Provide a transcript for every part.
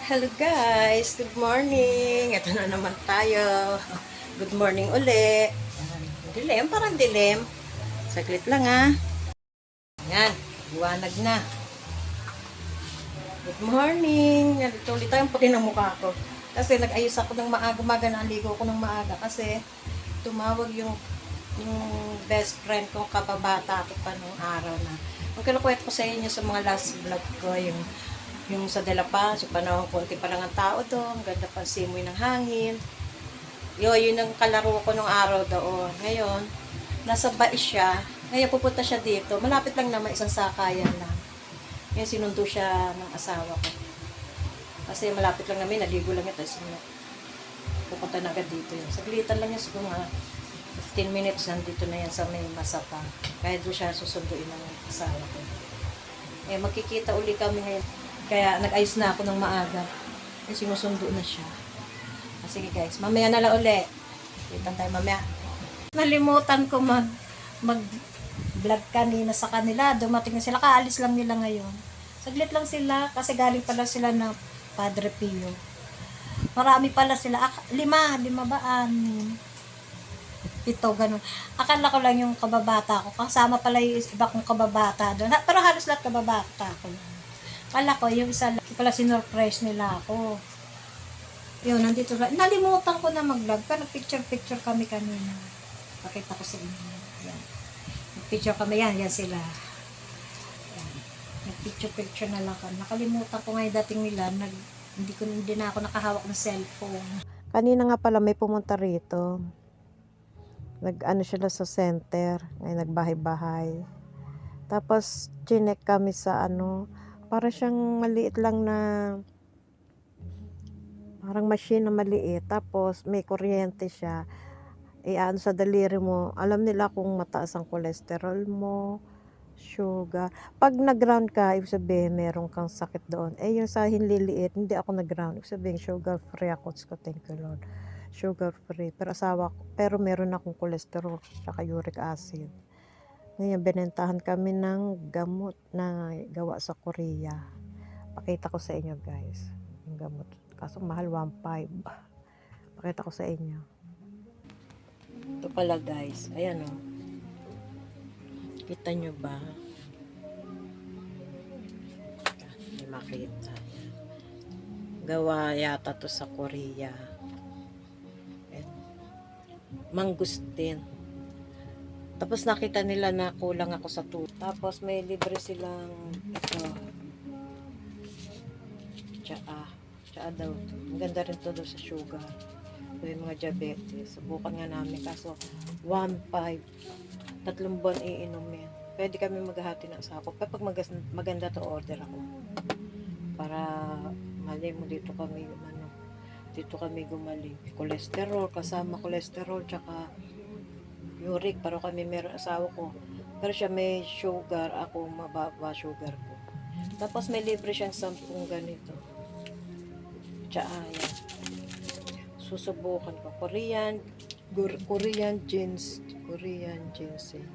Hello guys, good morning. Ito na naman tayo. Good morning uli. Dilim, parang dilim. Saglit lang ha. Yan, buwanag na. Good morning. Yan, ito ulit tayong puti ng mukha ko. Kasi nag-ayos ako ng maaga-maga, naligo ko ng maaga. Kasi tumawag yung best friend kong kababata ko pa nung araw na. Ang kinukwento ko sa inyo sa mga last vlog ko, yung sa De La Paz, yung panahon konti pa lang ang tao doon, ganda pa simoy ng hangin. Yun ang kalaro ko nung araw doon. Ngayon, nasa bais siya. Ngayon pupunta siya dito. Malapit lang naman, isang sakayan lang. Ngayon sinundo siya ng asawa ko. Kasi malapit lang namin, naligo lang ito. Pupunta na agad dito yun. Saglitan lang yan, siguro mga 15 minutes nandito na yan sa may Masapa. Kaya doon siya susunduin ng asawa ko. Magkikita uli kami ngayon. Kaya nag-ayos na ako ng maaga. Kasi sinusundo na siya. Sige guys, mamaya na lang uli. Kita tayo mamaya. Nalimutan ko mag-vlog kanina sa kanila. Dumating na sila. Kaalis lang nila ngayon. Saglit lang sila kasi galing pala sila ng Padre Pio. Marami pala sila. Lima ba? 7, ganun. Akala ko lang yung kababata ko. Kasama pala yung iba kong kababata doon. Pero halos lahat kababata ko. Kala ko, yung isa lang pala sinurprise nila ako. Yun, nandito lang. Nalimutan ko na mag-vlog. Pero picture kami kanina. Pakita ko sa inyo. Yan. Picture kami yan. Yan sila. Yan. Picture na lang kami. Nakalimutan ko nga yung dating nila. Hindi na ako nakahawak ng cellphone. Kanina nga pala may pumunta rito. Nag-ano sila sa center. Ngayon nagbahay-bahay. Tapos, chinek kami sa para siyang maliit lang na parang machine na maliit. Tapos may kuryente siya. Sa daliri mo. Alam nila kung mataas ang cholesterol mo, sugar. Pag nag-ground ka, ibig sabihin meron kang sakit doon. Yung sa hinliliit, hindi ako nag-ground. Ibig sabihin sugar free ako. Thank you Lord. Sugar free. Pero meron akong cholesterol at uric acid. Ngayon, binentahan kami ng gamot na gawa sa Korea. Pakita ko sa inyo, guys. Yung gamot. Kaso mahal, 1.5. Pakita ko sa inyo. Ito pala, guys. Ayan, o. Kita nyo ba? Hindi makita. Gawa yata to sa Korea. Mangustin. Tapos nakita nila na kulang ako sa tulog. Tapos may libre silang ito. Tsaa daw. Ang ganda rin to sa sugar. Ito yung mga diabetes. Subukan nga namin. Kaso 1.5. 3 buwan iinumin. Pwede kami maghahati ng asawa ko. Pag maganda to order ako. Para malay mo dito kami gumaling. Cholesterol, kasama cholesterol, tsaka uric, pero kami meron asawa ko. Pero siya may sugar, ako mababa sugar ko. Tapos may libre siyang 10 ganito. Tsaa yan. Susubukan ko. Korean ginseng.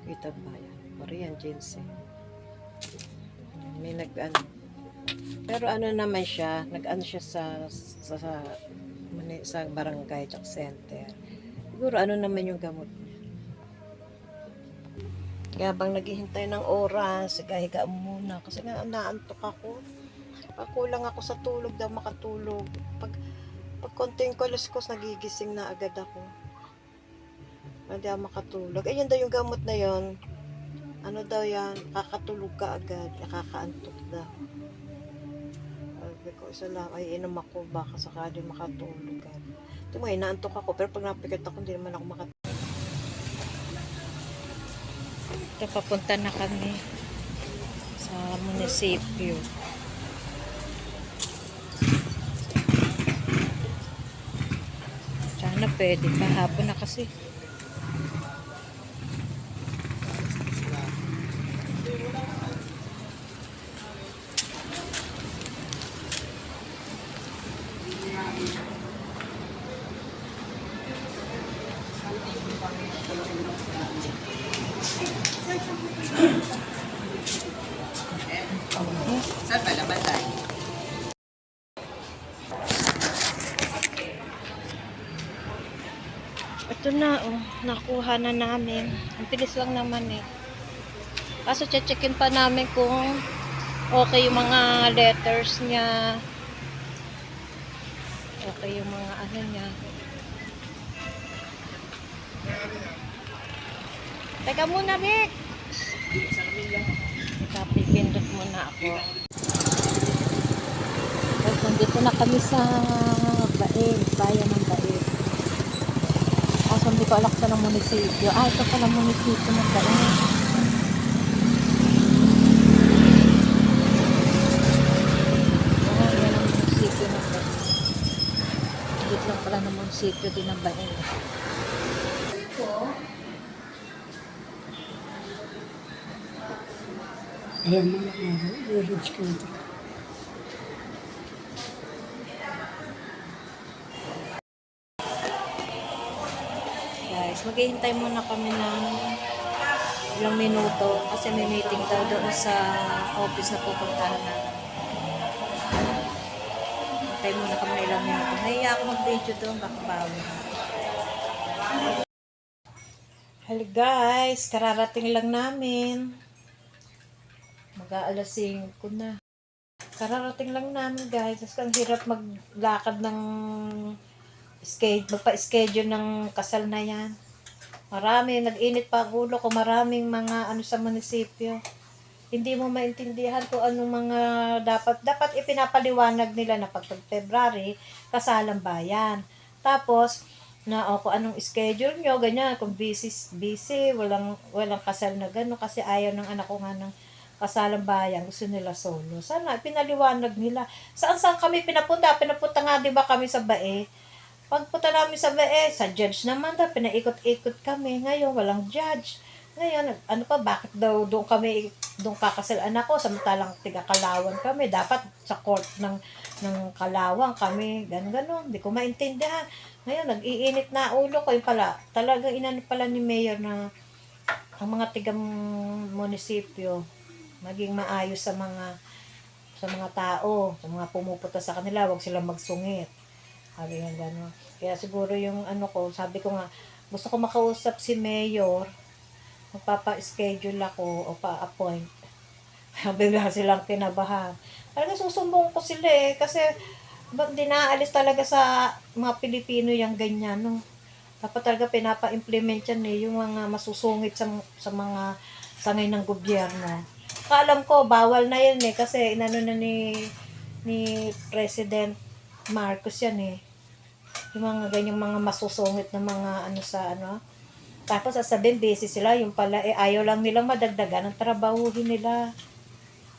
Kita ba yan? Korean ginseng. May pero naman siya, siya sa barangay tsaka center. Siguro naman yung gamot niya. Kaya bang naghihintay ng oras, higa muna. Kasi nga naantok ako. Kulang ako sa tulog daw, makatulog. Pag konting kulos-kulos, nagigising na agad ako. Hindi ako makatulog. Ayun daw yung gamot na yon. Daw yan, kakatulog ka agad, nakakaantok daw. Sabi ko, isa lang, ay inom ako, baka sakali makatulog ka. Ito mo, inaantok ako, pero pag napikit ako, hindi naman ako makatulog. Ito, papunta na kami sa munisipyo. Sana pwede, kahapon na kasi. Saan ba naman tayo? Ito na, oh. Nakuha na namin. Ang bilis lang naman eh. Kaso checkin pa namin kung okay yung mga letters niya. Okay yung mga ano niya. Teka muna, Rick. Teka, pipindot muna ako. Tapos nandito na kami sa Bae, bayan ng Bae. Kaso hindi ko alam sa ng munisipyo. Ito pala munisipyo ng Bae. Yan ang munisipyo ng Bae. Dito lang pala ng munisipyo din ng Bae. Ayan mo na village country. Guys, maghihintay muna kami ng ilang minuto kasi may meeting daw doon sa office na pupuntahan namin. Hintay muna kami ilang minuto. Nahiya ako mag-video doon, baka bawal. Hello guys, kararating lang namin. Mag-aalas 5 na. Kararating lang namin guys. Kasi ang hirap maglakad ng magpa-schedule ng kasal na yan. Marami, nag-init pa ang ulo ko. Maraming mga ano sa munisipyo. Hindi mo maintindihan kung anong mga dapat ipinapaliwanag nila na pag February, kasalang bayan. Tapos, kung anong schedule nyo, ganyan, kung busy, walang kasal na gano'n kasi ayaw ng anak ko nga ng kasalang bayan, gusto nila solo. Sana, pinaliwanag nila. Saan kami pinapunta? Pinapunta nga, di ba kami sa Bae? Pagpunta namin sa Bae, sa judge naman daw, pinaikot-ikot kami. Ngayon, walang judge. Ngayon, ano pa, bakit daw doon kakasal anak ko, samantalang tiga Kalawang kami. Dapat sa court ng Kalawang kami, gano'n. Hindi ko maintindihan. Ngayon, nag-iinit na ulo ko. Yung pala, talagang inano pala ni Mayor na ang mga tigang munisipyo maging maayos sa mga tao, sa mga pumupunta sa kanila, wag silang magsungit. Sabi nga gano'n. Kaya siguro yung ano ko, sabi ko nga, gusto ko makausap si Mayor, magpapa-schedule ako o pa-appoint. Bigla silang kinabahan. Talaga susumbong ko sila eh, kasi di naaalis talaga sa mga Pilipino yung ganyan, no? Dapat talaga pinapa-implement yan eh, yung mga masusungit sa mga sangay ng gobyerno. Kaalam ko, bawal na yan eh, kasi inano na ni President Marcos yan eh. Yung mga ganyang mga masusungit na mga ano sa ano. Tapos sasabihin, busy sila, yung pala eh, ayaw lang nilang madagdagan ang trabahuhin nila.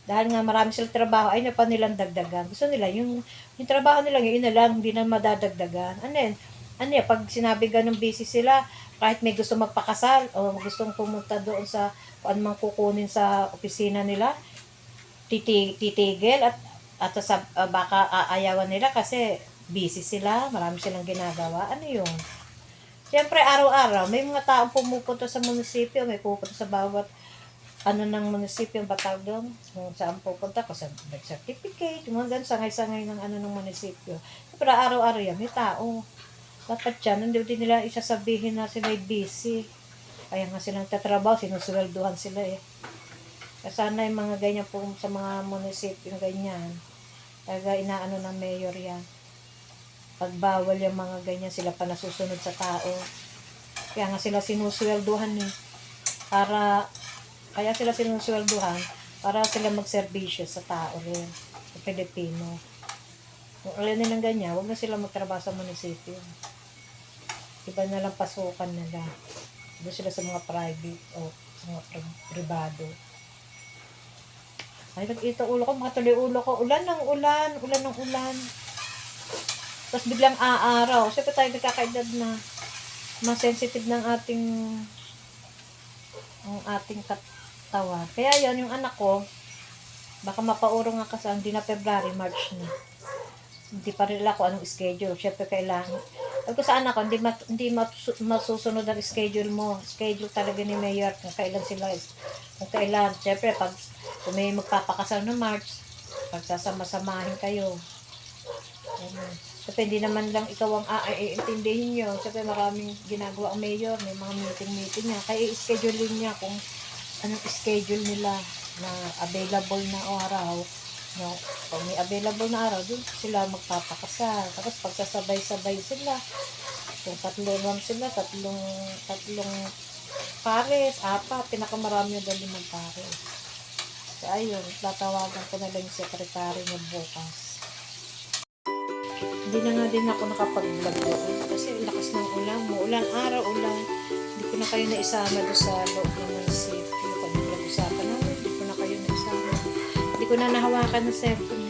Dahil nga marami silang trabaho, ay na pa nilang dagdagan. Gusto nila, yung trabaho nila, yun na lang, hindi na madadagdagan. Ano yan, pag sinabi ganun busy sila, kahit may gusto magpakasal, o gustong pumunta doon sa, kung ano mang kukunin sa opisina nila, titigil, at baka aayawan nila kasi busy sila, marami silang ginagawa. Ano yun? Siyempre, araw-araw, may mga taong pumupunta sa munisipyo, may pupunta sa bawat ng munisipyo ang batag doon, kung saan pupunta ko sa birth certificate, yung mga ganun, sangay-sangay ng ng munisipyo. Pero araw-araw yan, may tao. Dapat yan, hindi din nila isasabihin na sila busy. Kaya nga silang tatrabaho, sinuswelduhan sila eh. Kaya sana yung mga ganyan po sa mga munisipyo ganyan, talaga inaano ng mayor yan. Pagbawal yung mga ganyan, sila pa nasusunod sa tao. Kaya nga sila sinuswelduhan eh. Kaya sila sinuswelduhan para sila magserbisyo sa tao rin, sa Pilipino. Kung alam nilang ganyan, huwag na sila magtrabaho sa munisipyo. Iba na lang pasukan nila. Doon sila sa mga private o sa mga privado. Ay, nag-ito ulo ko, makatuloy ulo ko. Ulan ng ulan. Tapos biglang aaraw. Siyempre tayo nagkakaedad na mas sensitive ng ating katawan. Kaya yon yung anak ko, baka mapauro nga kasi hindi na February, March na. Hindi pa rin ako anong schedule. Siyempre kailangan. Pag ko sa anak ko, hindi masusunod ang schedule mo. Schedule talaga ni Mayor kung kailan sila. Kung kailan. Siyempre, kung may magpapakasal na March, pagsasama-samahin kayo. Ayan. Siyempre, hindi naman lang ikaw ang iintindihin nyo. Siyempre, maraming ginagawa ang mayor. May mga meeting niya. Kaya i-schedule niya kung anong schedule nila na available na araw. No, kung may available na araw, doon sila magpapakasal. Tapos pagsasabay-sabay sila. Kung tatlong sila, tatlong pares, apat, pinakamarami yung 5 pares. So, ayun, tatawagan ko na lang yung secretary niya bukas. Hindi na nga din ako nakapag-vlog kasi lakas ng ulan. Muulan, araw, ulan. Hindi ko na kayo naisama doon sa loob ng munisipyo. Pag nag-usapan namin, hindi ko na kayo naisama. Hindi ko na nahawakan ng cellphone